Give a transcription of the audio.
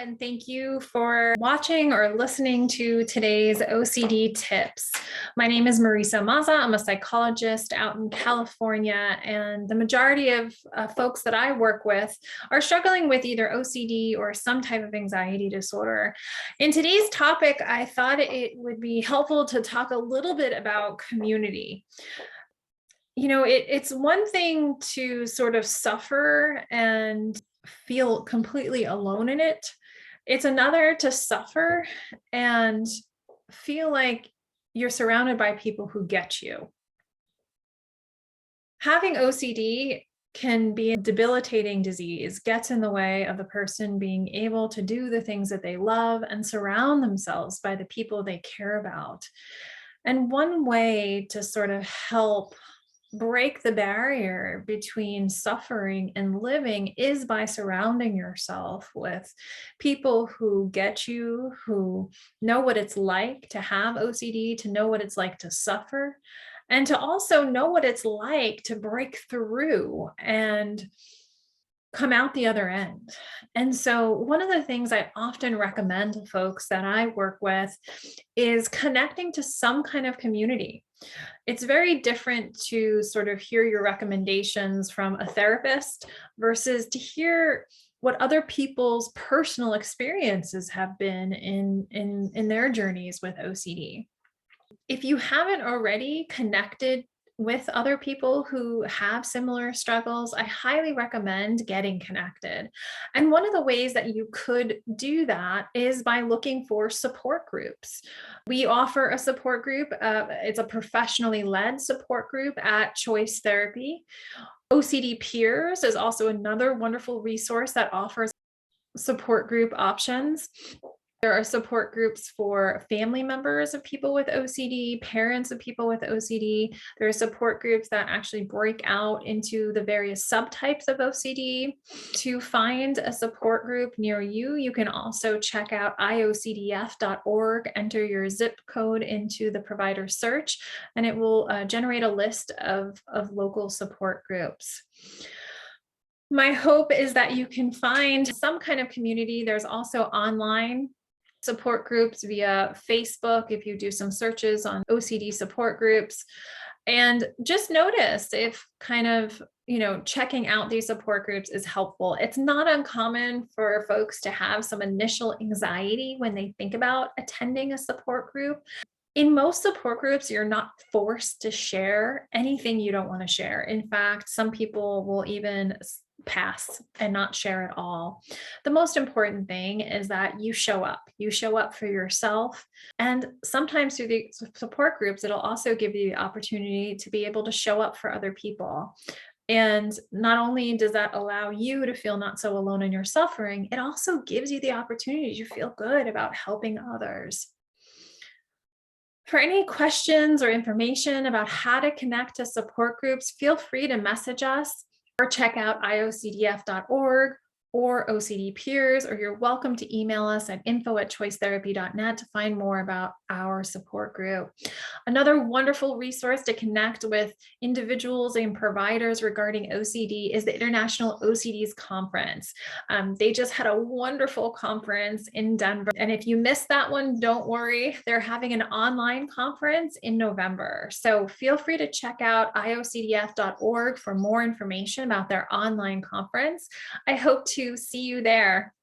and thank you for watching or listening to today's OCD tips. My name is Marisa Maza. I'm a psychologist out in California, and the majority of folks that I work with are struggling with either OCD or some type of anxiety disorder. In today's topic, I thought it would be helpful to talk a little bit about community. You know, it's one thing to sort of suffer and feel completely alone in it. It's another to suffer and feel like you're surrounded by people who get you. Having OCD can be a debilitating disease, gets in the way of the person being able to do the things that they love and surround themselves by the people they care about. And one way to sort of help break the barrier between suffering and living is by surrounding yourself with people who get you, who know what it's like to have OCD, to know what it's like to suffer, and to also know what it's like to break through and come out the other end. And so one of the things I often recommend to folks that I work with is connecting to some kind of community. It's very different to sort of hear your recommendations from a therapist versus to hear what other people's personal experiences have been in their journeys with OCD. If you haven't already connected with other people who have similar struggles, I highly recommend getting connected. And one of the ways that you could do that is by looking for support groups. We offer a support group. It's a professionally led support group at Choice Therapy. OCD Peers is also another wonderful resource that offers support group options. There are support groups for family members of people with OCD, parents of people with OCD. There are support groups that actually break out into the various subtypes of OCD. To find a support group near you, you can also check out iocdf.org, enter your zip code into the provider search, and it will generate a list of local support groups. My hope is that you can find some kind of community. There's also online support groups via Facebook if you do some searches on OCD support groups. And just notice if kind of, checking out these support groups is helpful. It's not uncommon for folks to have some initial anxiety when they think about attending a support group. In most support groups, you're not forced to share anything you don't want to share. In fact, some people will even pass and not share at all. The most important thing is that you show up. You show up for yourself. And sometimes through the support groups, it'll also give you the opportunity to be able to show up for other people. And not only does that allow you to feel not so alone in your suffering, it also gives you the opportunity to feel good about helping others. For any questions or information about how to connect to support groups, feel free to message us or check out iocdf.org or OCD Peers, or you're welcome to email us at info@choicetherapy.net to find more about our support group. Another wonderful resource to connect with individuals and providers regarding OCD is the International OCD Conference. They just had a wonderful conference in Denver. And if you missed that one, don't worry. They're having an online conference in November. So feel free to check out iocdf.org for more information about their online conference. I hope to see you there.